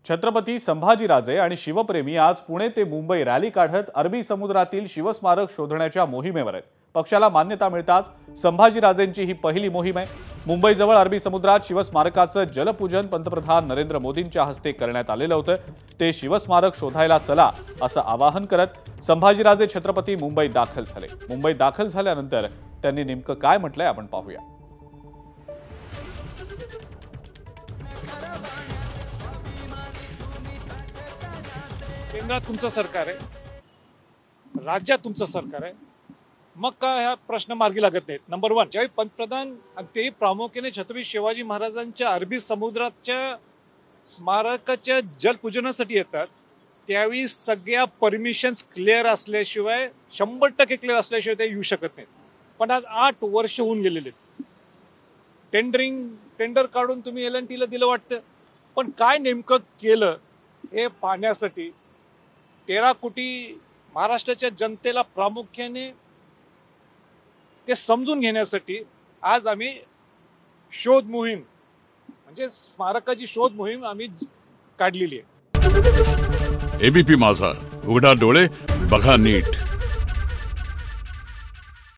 छत्रपती संभाजीराजे आणि शिवप्रेमी आज पुणे ते मुंबई रॅली काढत अरबी समुद्रातील शिवस्मारक शोधण्याच्या मोहिमेवर आहेत। पक्षाला मान्यता मिळताच संभाजीराजेंची ही पहिली मोहीम आहे। मुंबईजवळ अरबी समुद्रात शिवस्मारकाचं जलपूजन पंतप्रधान नरेंद्र मोदींच्या हस्ते करण्यात आलेलं होतं। ते शिवस्मारक शोधायला चला असं आवाहन करत संभाजीराजे छत्रपती मुंबईत दाखल झाले। मुंबईत दाखल झाल्यानंतर त्यांनी नेमकं काय म्हटलंय आपण पाहूया। केंद्रात तुमचं सरकार आहे, राज्यात तुमचं सरकार आहे, मग काय हा प्रश्न मार्गी लागत नाहीत। नंबर 1, ज्यावेळी पंतप्रधान ते प्रामुख्याने छत्रपती शिवाजी महाराजांच्या अरबी समुद्राच्या स्मारकाच्या जलपूजनासाठी येतात, त्यावेळी सगळ्या परमिशन्स क्लिअर असल्याशिवाय 100% क्लिअर असल्याशिवाय ते येऊ शकत नाहीत। पण आज 8 वर्ष होऊन गेलेले टेंडर काढून तुम्ही LNTला दिलं वाटतं, पण काय नेमकं केलं हे पाहण्यासाठी 13 कोटी महाराष्ट्राच्या जनतेला प्रामुख्याने ते समजून घेण्यासाठी आज आम्ही शोध मोहीम म्हणजे स्मारकाची शोध मोहीम आम्ही काढलेली आहे। ABP माझा, उघडा डोळे बघा नीट।